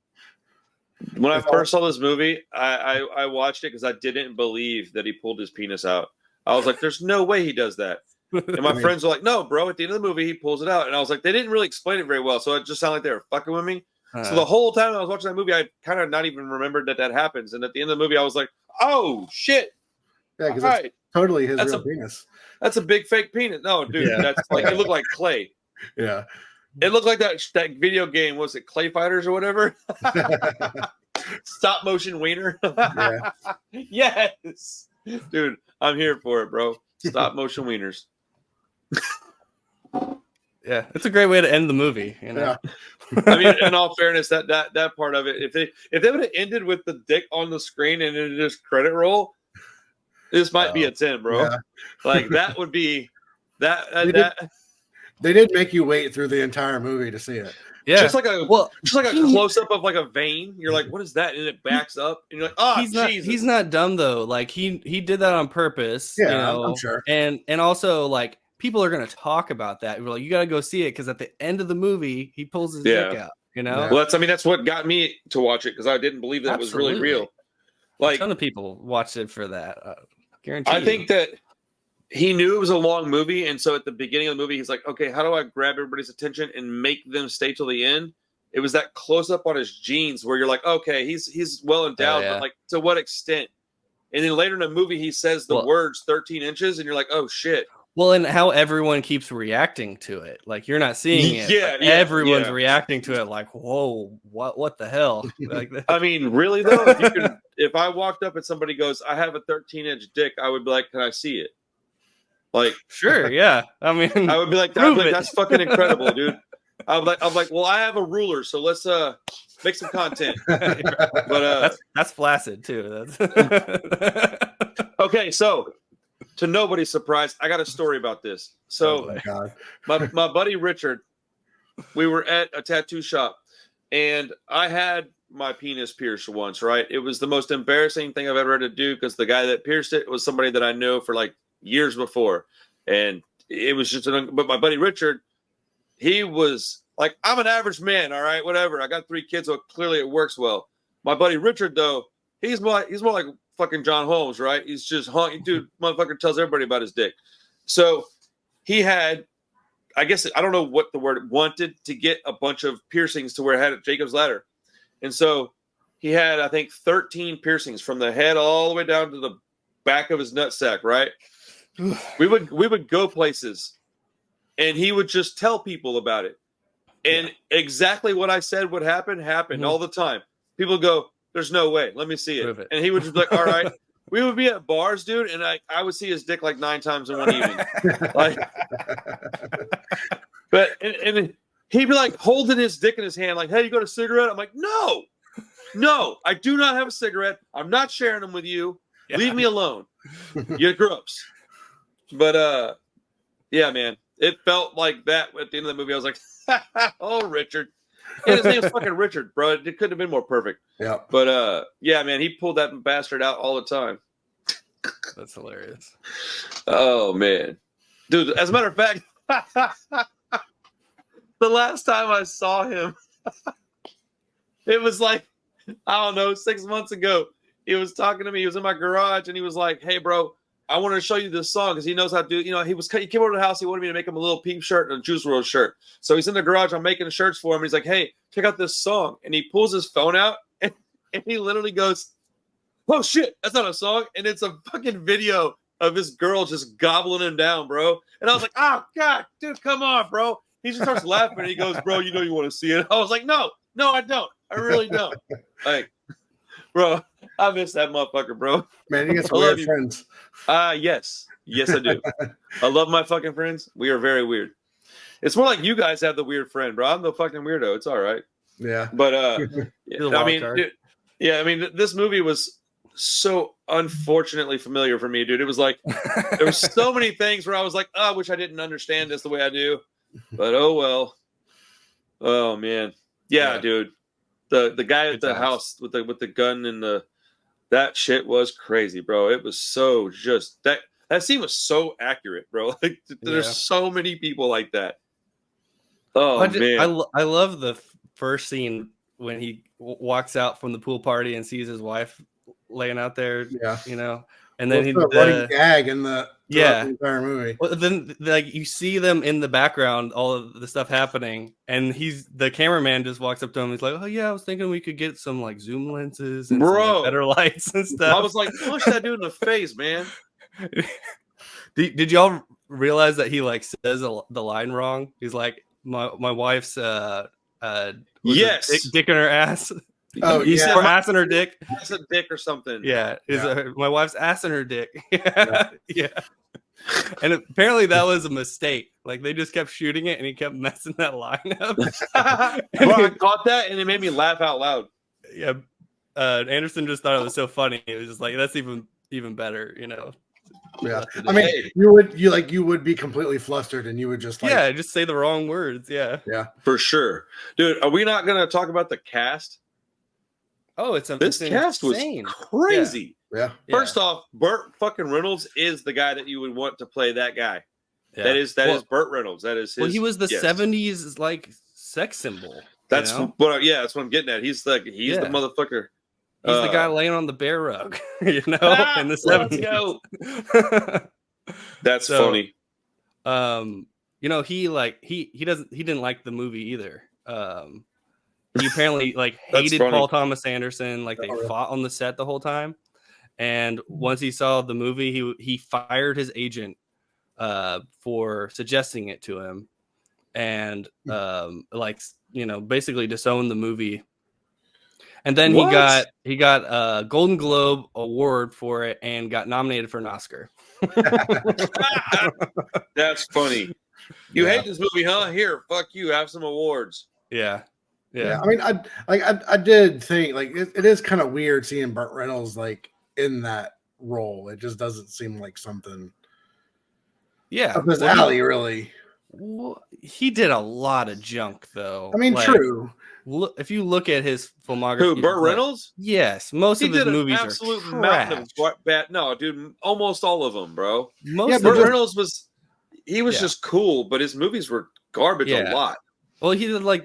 When I first saw this movie, I watched it because I didn't believe that he pulled his penis out. I was like, there's no way he does that. And my friends were like, no, bro, at the end of the movie, he pulls it out. And I was like, they didn't really explain it very well. So it just sounded like they were fucking with me. So the whole time I was watching that movie, I kind of not even remembered that happens. And at the end of the movie, I was like, oh, shit. Yeah, because it's totally his real penis. That's a big fake penis. No, dude, that's like, it looked like clay. Yeah. It looked like that video game. Was it Clay Fighters or whatever? Stop motion wiener. Yes. Dude, I'm here for it, bro. Stop motion wieners. Yeah, it's a great way to end the movie. Yeah. I mean, in all fairness, that part of it, if they would have ended with the dick on the screen and then just credit roll, this might be a 10, bro. Yeah. Like that would be that. They did make you wait through the entire movie to see it. Yeah, just like a close up of like a vein. You're like, what is that? And it backs up, and you're like, oh, Jesus. He's not dumb though. Like he did that on purpose. Yeah, I'm sure. And also like people are gonna talk about that. We're like, you gotta go see it, because at the end of the movie, he pulls his dick out. Well, that's what got me to watch it, because I didn't believe that it was really real. Like a ton of people watched it for that. Guarantee. I think that he knew it was a long movie, and so at the beginning of the movie, he's like, okay, how do I grab everybody's attention and make them stay till the end? It was that close up on his jeans where you're like, okay, he's well endowed, but like to what extent? And then later in the movie, he says the words 13 inches, and you're like, oh shit. Well, and how everyone keeps reacting to it. Like you're not seeing it. Everyone's reacting to it like, whoa, what the hell? Like, I mean, really though, if I walked up and somebody goes, I have a 13-inch dick, I would be like, can I see it? Like, sure, yeah. I mean, I would be like, that's fucking incredible, dude. I'm like, well, I have a ruler, so let's make some content. But that's flaccid too. Okay, so to nobody's surprise, I got a story about this. So, my buddy Richard, we were at a tattoo shop, and I had my penis pierced once. Right, it was the most embarrassing thing I've ever had to do, because the guy that pierced it was somebody that I knew for like years before, and it was just but my buddy Richard, he was like, I'm an average man, all right, whatever, I got 3 kids, so clearly it works well. My buddy Richard though, he's more like fucking John Holmes, right? He's just dude, motherfucker tells everybody about his dick. So he had, I guess, I don't know what the word, wanted to get a bunch of piercings to where it had a Jacob's ladder, and so he had, I think, 13 piercings from the head all the way down to the back of his nutsack, right? We would go places, and he would just tell people about it, and exactly what I said would happen all the time. People go, "There's no way. Let me see it," and he would just be like, "All right." We would be at bars, dude, and I would see his dick like 9 times in one evening. Like, but and he'd be like holding his dick in his hand, like, "Hey, you got a cigarette?" I'm like, "No, I do not have a cigarette. I'm not sharing them with you. Leave me alone. You're gross." But yeah, man, it felt like that at the end of the movie. I was like, "Oh, Richard," and his name's fucking Richard, bro. It couldn't have been more perfect. Yeah. But yeah, man, he pulled that bastard out all the time. That's hilarious. Oh man. Dude, as a matter of fact, the last time I saw him, it was like, I don't know, 6 months ago. He was talking to me. He was in my garage, and he was like, "Hey, bro, I want to show you this song because he knows how to do." He came over to the house. He wanted me to make him a little Peep shirt and a Juice WRLD shirt. So he's in the garage. I'm making shirts for him. He's like, "Hey, check out this song," and he pulls his phone out, and he literally goes, "Oh shit, that's not a song," and it's a fucking video of this girl just gobbling him down, bro. And I was like, "Oh god, dude, come on, bro." He just starts laughing, and he goes, "Bro, you know you want to see it." I was like, "No, I don't. I really don't." Like, bro, I miss that motherfucker, bro. Man, you got some weird friends. Yes, I do. I love my fucking friends. We are very weird. It's more like you guys have the weird friend, bro. I'm the fucking weirdo. It's all right. Yeah. But I mean, dude, I mean, this movie was so unfortunately familiar for me, dude. It was like there were so many things where I was like, "Oh, I wish I didn't understand this the way I do," but oh well. Oh man, yeah. Dude. The guy at the house with the gun and that shit was crazy, bro. It was so just that scene was so accurate, bro. Like there's so many people like that. Oh man, I love the first scene when he walks out from the pool party and sees his wife laying out there. Yeah, and then running gag in the entire movie. Well, then like you see them in the background, all of the stuff happening, and the cameraman just walks up to him. He's like, "Oh yeah, I was thinking we could get some like zoom lenses and some, like, better lights and stuff." I was like, "Push that dude in the face, man." Did y'all realize that he like says the line wrong? He's like, "My wife's yes, dick in her ass." Oh, he said ass in her dick. That's a dick or something. Yeah, my wife's ass in her dick. Yeah. And apparently that was a mistake. Like they just kept shooting it, and he kept messing that line up. Bro, I caught that, and it made me laugh out loud. Yeah, Anderson just thought it was so funny. It was just like that's even better, Yeah, I mean, you would be completely flustered, and you would just just say the wrong words. Yeah, for sure, dude. Are we not gonna talk about the cast? Oh, this cast was crazy. Yeah. First off, Burt fucking Reynolds is the guy that you would want to play that guy. Yeah. That is Burt Reynolds. That is his. Well, he was the 70s like sex symbol. That's what I'm getting at. He's the motherfucker. He's the guy laying on the bear rug, in the 70s. That's funny. He didn't like the movie either. He apparently hated Paul Thomas Anderson. Like they fought on the set the whole time. And once he saw the movie, he fired his agent for suggesting it to him, and basically disowned the movie. And then he got a Golden Globe award for it and got nominated for an Oscar. That's funny. You hate this movie, huh? Here, fuck you. Have some awards. Yeah. I mean, I did think it is kind of weird seeing Burt Reynolds in that role. It just doesn't seem like something. Yeah, up his alley, really. Well, he did a lot of junk, though. I mean, true. If you look at his filmography, who, Burt Reynolds? Yes, most of his movies are mountain of bad. No, dude, almost all of them, bro. Burt Reynolds was just cool, but his movies were garbage a lot. Well, he had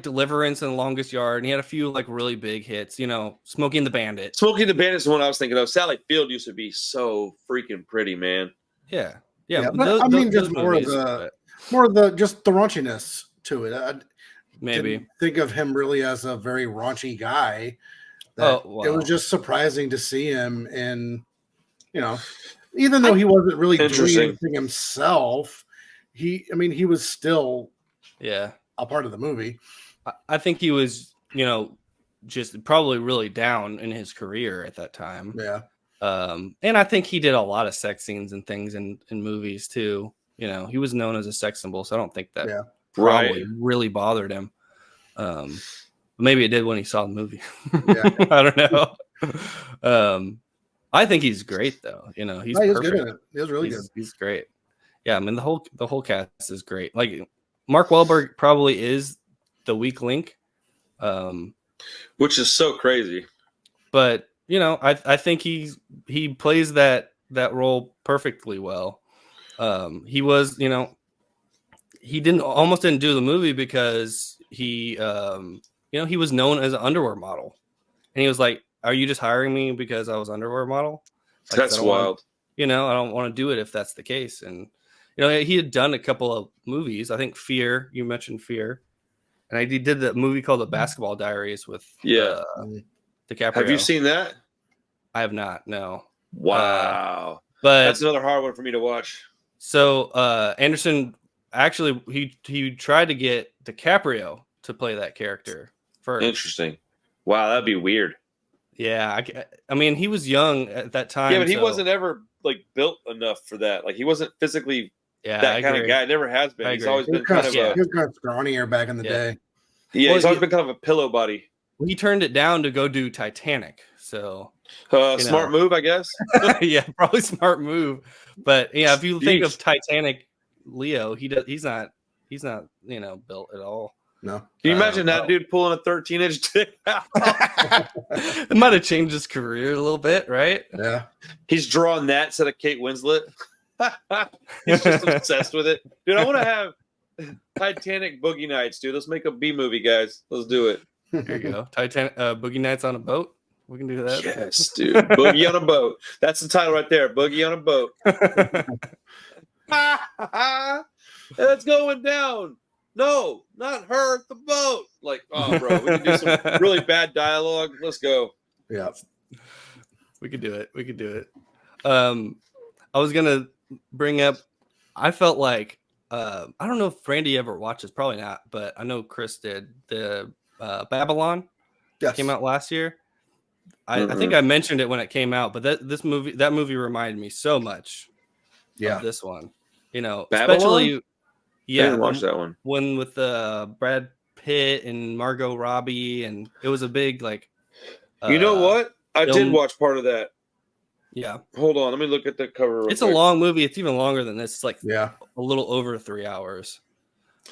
Deliverance and The Longest Yard, and he had a few really big hits. Smoking the Bandit. Smoking the Bandit is the one I was thinking of. Sally Field used to be so freaking pretty, man. Yeah. But just more of the raunchiness to it. I didn't think of him really as a very raunchy guy. It was just surprising to see him in, even though he wasn't really doing anything himself, he was still a part of the movie. I think he was, just probably really down in his career at that time. Yeah. And I think he did a lot of sex scenes and things in movies too. He was known as a sex symbol, so I don't think that probably really bothered him. Maybe it did when he saw the movie. I don't know. I think he's great though. He's perfect. Good in it. He was really good. He's great. Yeah, I mean the whole cast is great. Like Mark Wahlberg probably is the weak link, which is so crazy. But I think he plays that role perfectly well. He was, he almost didn't do the movie because he he was known as an underwear model, and he was like, "Are you just hiring me because I was underwear model?" Like, That's wild. I don't want to do it if that's the case. And he had done a couple of movies. I think Fear. You mentioned Fear, and he did the movie called The Basketball Diaries with DiCaprio. Have you seen that? I have not. No. Wow. But that's another hard one for me to watch. So Anderson actually he tried to get DiCaprio to play that character first. Interesting. Wow, that'd be weird. Yeah, I mean, he was young at that time. Yeah, but he wasn't ever like built enough for that. Like he wasn't physically that kind of guy. Never has been. He's always been kind of he was kind of scrawnier back in the day. Yeah, he's always been kind of a pillow body. He turned it down to go do Titanic. So smart move, I guess. Yeah, probably smart move. But yeah, if you think of Titanic, Leo, he's not built at all. No. Can you imagine that dude pulling a 13-inch dick out? It might have changed his career a little bit, right? Yeah. He's drawing that instead of Kate Winslet. He's just obsessed with it. Dude, I want to have Titanic Boogie Nights, dude. Let's make a B movie, guys. Let's do it. There you go. Titanic Boogie Nights on a boat. We can do that. Yes, dude. Boogie on a boat. That's the title right there. Boogie on a boat. It's going down. No, not her, the boat. Like, oh, bro, we can do some really bad dialogue. Let's go. Yeah. We could do it. I was going to bring up, I felt like, I don't know if Randy ever watches, probably not, but I know Chris did. The Babylon came out last year. I think I mentioned it when it came out, but that movie reminded me so much of this one. Babylon? Especially I didn't watch that one. When with Brad Pitt and Margot Robbie, and it was a big you know what? I did watch part of that. Yeah. Hold on, let me look at the cover. It's a long movie. It's even longer than this. It's like a little over 3 hours.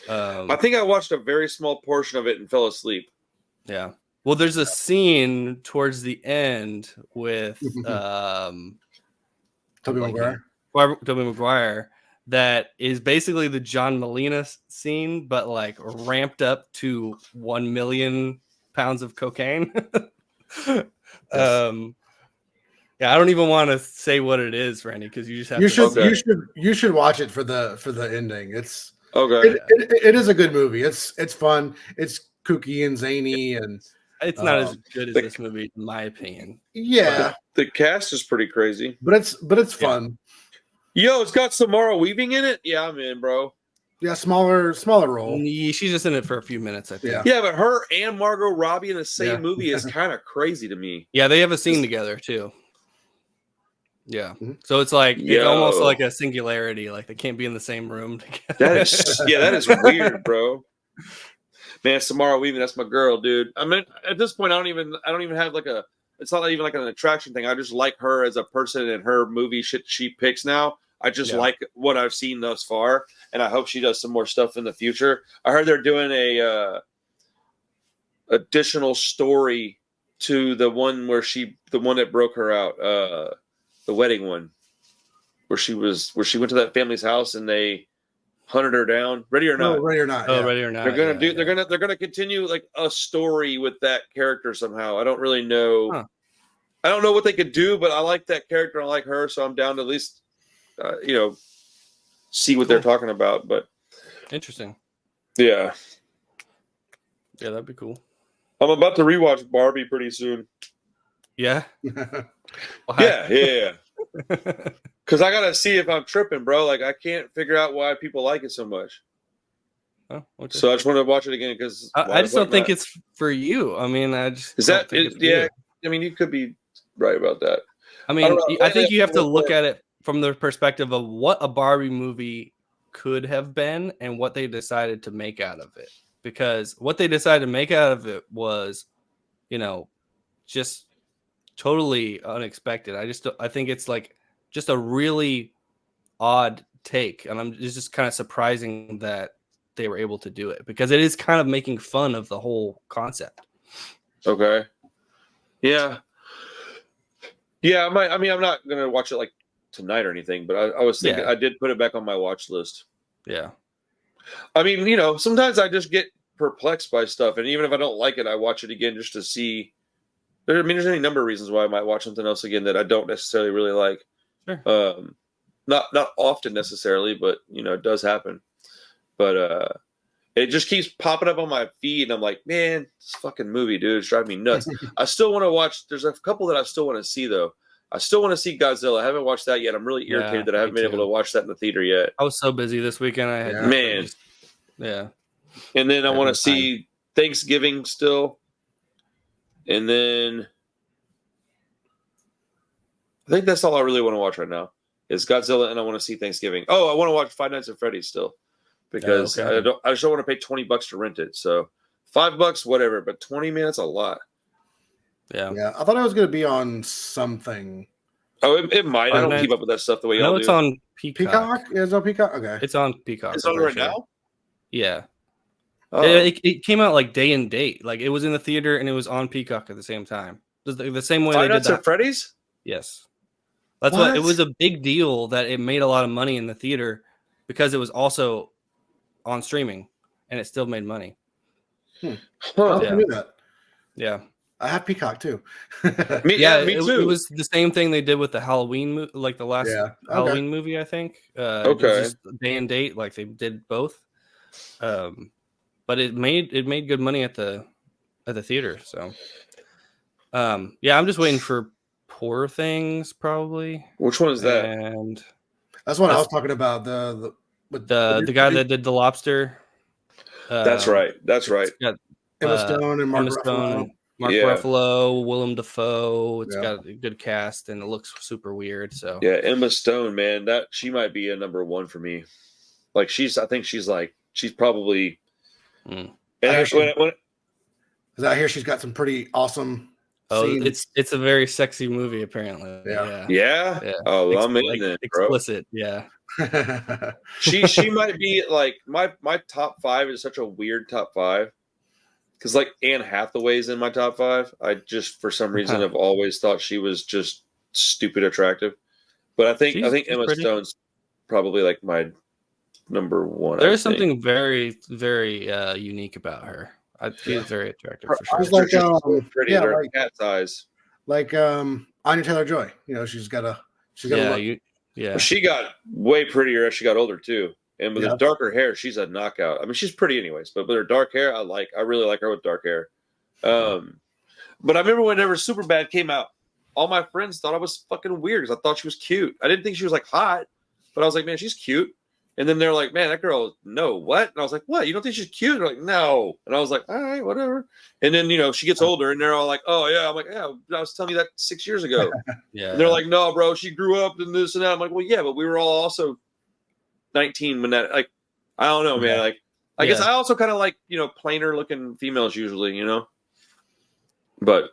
I think I watched a very small portion of it and fell asleep. Yeah. Well, there's a scene towards the end with Tobey Maguire that is basically the John Molina scene, but like ramped up to 1 million pounds of cocaine. Yeah, I don't even want to say what it is, Randy, because you just have you should watch it for the ending. It's okay. It is a good movie. It's fun. It's kooky and zany, and it's not as good as this movie, in my opinion. Yeah, the cast is pretty crazy, but it's fun. Yo, it's got Samara Weaving in it. Yeah, I'm in, bro. Yeah, smaller role. She's just in it for a few minutes, I think. Yeah, but her and Margot Robbie in the same movie is kind of crazy to me. Yeah, they have a scene together too. Yeah, so it's like it's almost like a singularity. Like they can't be in the same room together. That is weird, bro. Man, Samara Weaving, that's my girl, dude. I mean, at this point, I don't even have like a. It's not even like an attraction thing. I just like her as a person and her movie shit she picks now. I just like what I've seen thus far, and I hope she does some more stuff in the future. I heard they're doing a additional story to the one that broke her out, the wedding one, where she went to that family's house and they hunted her down. Ready or Not? Ready or Not. Oh, Ready or Not. They're gonna continue like a story with that character somehow. I don't really know. Huh. I don't know what they could do, but I like that character. I like her, so I'm down to at least see what they're talking about. But interesting. Yeah, that'd be cool. I'm about to rewatch Barbie pretty soon. Yeah. Yeah. Because I gotta see if I'm tripping, bro. Like I can't figure out why people like it so much. Oh, okay. So I just want to watch it again because I just don't think it's for you. I mean, I just yeah. I mean, you could be right about that. I mean, I think you have to look at it from the perspective of what a Barbie movie could have been and what they decided to make out of it. Because what they decided to make out of it was, just totally unexpected. I think it's like just a really odd take, and it's just kind of surprising that they were able to do it because it is kind of making fun of the whole concept. Okay. Yeah. I'm not gonna watch it like tonight or anything, but I was thinking I did put it back on my watch list. Yeah. I mean, sometimes I just get perplexed by stuff, and even if I don't like it, I watch it again just to see. There's any number of reasons why I might watch something else again that I don't necessarily really like. Sure. Not often necessarily, but it does happen. But it just keeps popping up on my feed, and I'm like, man, this fucking movie, dude, it's driving me nuts. I still want to watch. There's a couple that I still want to see though. I still want to see Godzilla. I haven't watched that yet. I'm really irritated that I haven't been able to watch that in the theater yet. I was so busy this weekend. I had man. And then I want to see Thanksgiving still. And then I think that's all I really want to watch right now is Godzilla, and I want to see Thanksgiving. Oh, I want to watch Five Nights at Freddy's still because I just don't want to pay $20 to rent it. So $5, whatever, but 20, man, that's a lot. Yeah. I thought I was going to be on something. Oh, it might. I don't keep up with that stuff the way y'all do. It's on Peacock. Yeah, it's on Peacock. Okay, it's on Peacock. It's on right now. Yeah. It came out like day and date. Like it was in the theater and it was on Peacock at the same time. The same way Five they did Nights that. at Freddy's? Yes. That's why it was a big deal that it made a lot of money in the theater because it was also on streaming and it still made money. I knew that. Yeah. I have Peacock too. me too. It was the same thing they did with the Halloween, like the last Halloween movie, I think. It was just day and date, like they did both. But it made good money at the theater. So, I'm just waiting for Poor Things, probably. Which one is that? And that's what I was talking about. The guy that did The Lobster. That's right. Emma Stone and Mark Ruffalo. Ruffalo, Willem Dafoe. It's got a good cast and it looks super weird. So Emma Stone, man, she might be a number one for me. Like I think she's probably. I hear she's got some pretty awesome. Scenes. It's a very sexy movie apparently. Yeah. Oh, I'm in it, bro. Explicit. Yeah. she might be like my top 5 is such a weird top 5. Because like Anne Hathaway's in my top 5. I just for some reason have always thought she was just stupid attractive. But I think Emma Stone's probably like my number 1. There's something very, very unique about her. She's very attractive for sure. She's like pretty, like cat's eyes. Like Anya Taylor-Joy. She's got a look. Well, she got way prettier as she got older too. And with her darker hair, she's a knockout. I mean, she's pretty anyways, but with her dark hair, I really like her with dark hair. But I remember whenever Superbad came out, all my friends thought I was fucking weird because I thought she was cute. I didn't think she was like hot, but I was like, man, she's cute. And then they're like, man, that girl, no, what? And I was like, what? You don't think she's cute? They're like, no. And I was like, all right, whatever. And then, she gets older and they're all like, oh, yeah. I'm like, yeah, I was telling you that 6 years ago. And they're like, no, bro, she grew up and this and that. I'm like, well, yeah, but we were all also 19 when that, like, I don't know, man. Like, I guess I also kind of like, plainer looking females usually, But,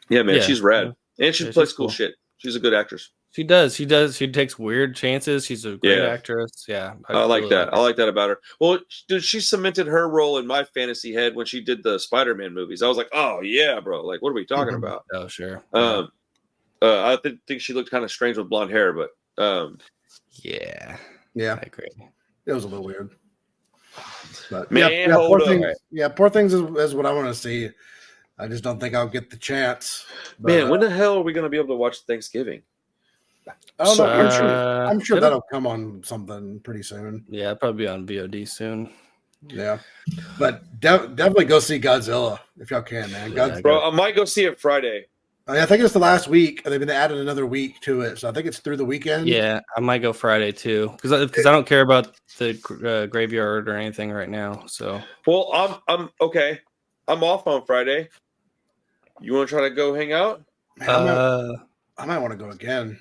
yeah, man, she's rad. And she plays cool shit. She's a good actress. She does. She takes weird chances. She's a great actress. Yeah. I like that. I like that about her. Well, dude, she cemented her role in my fantasy head when she did the Spider-Man movies. I was like, oh, yeah, bro. Like, what are we talking about? Oh, sure. I think she looked kind of strange with blonde hair, but yeah. I agree. It was a little weird. But man, Poor Things is what I want to see. I just don't think I'll get the chance. But, man, when the hell are we going to be able to watch Thanksgiving? I don't know. I'm sure that'll come on something pretty soon. Yeah, probably be on VOD soon. Yeah, but definitely go see Godzilla if y'all can, man. Bro, I might go see it Friday. I think it's the last week, and they've been added another week to it, so I think it's through the weekend. Yeah, I might go Friday too, because I don't care about the graveyard or anything right now. So, well, I'm okay. I'm off on Friday. You want to try to go hang out? Man, I might want to go again.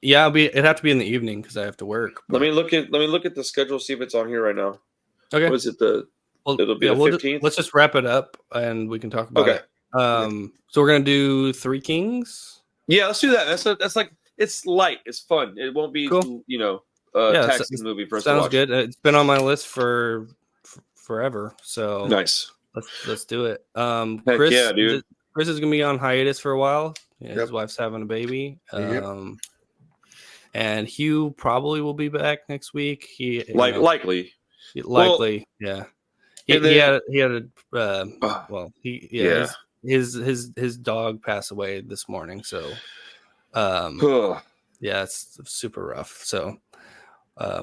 Yeah, it'd have to be in the evening because I have to work. But... Let me look at the schedule, see if it's on here right now. Okay. What is it? It'll be the 15th. Let's just wrap it up and we can talk about it. So we're gonna do Three Kings. Yeah, let's do that. That's like it's light, it's fun. It won't be cool. Taxing movie for us to watch. Sounds good. It's been on my list for forever. So nice. Let's do it. Heck Chris, yeah, dude. Chris is gonna be on hiatus for a while. Yeah, his wife's having a baby. Yep. And Hugh probably will be back next week. Likely. Yeah. He had his dog passed away this morning, so yeah, it's super rough. So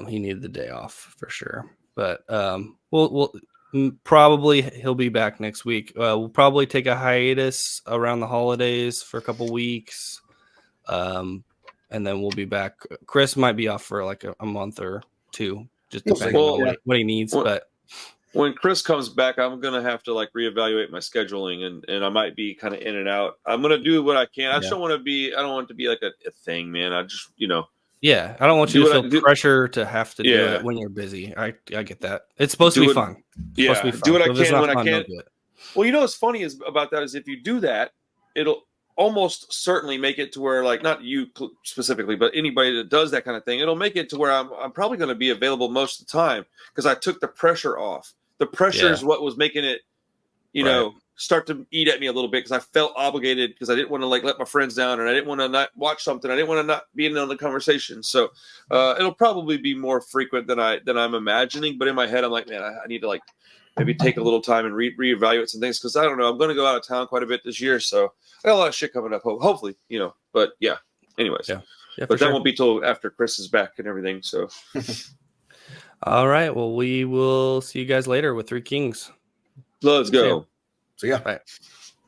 he needed the day off for sure. But we'll probably he'll be back next week. We'll probably take a hiatus around the holidays for a couple weeks. And then we'll be back. Chris might be off for like a month or two, just depending on what he needs. But when Chris comes back, I'm gonna have to like reevaluate my scheduling, and I might be kind of in and out. I'm gonna do what I can. I just don't want to be. I don't want it to be like a thing, man. I just Yeah, I don't want you to feel pressure to have to do it when you're busy. I get that. It's supposed to be fun. Yeah, do what I can when I can. Well, what's funny is about that is if you do that, it'll almost certainly make it to where, like, not you specifically, but anybody that does that kind of thing, it'll make it to where I'm probably going to be available most of the time because I took the pressure off. The pressure is what was making it, start to eat at me a little bit because I felt obligated because I didn't want to like let my friends down and I didn't want to not watch something. I didn't want to not be in on the conversation. So it'll probably be more frequent than I'm imagining. But in my head, I'm like, man, I need to like maybe take a little time and reevaluate some things because I don't know. I'm going to go out of town quite a bit this year, so I got a lot of shit coming up. Hopefully, But yeah, anyways, but that won't be till after Chris is back and everything. So, all right. Well, we will see you guys later with Three Kings. Let's go. So yeah. Bye.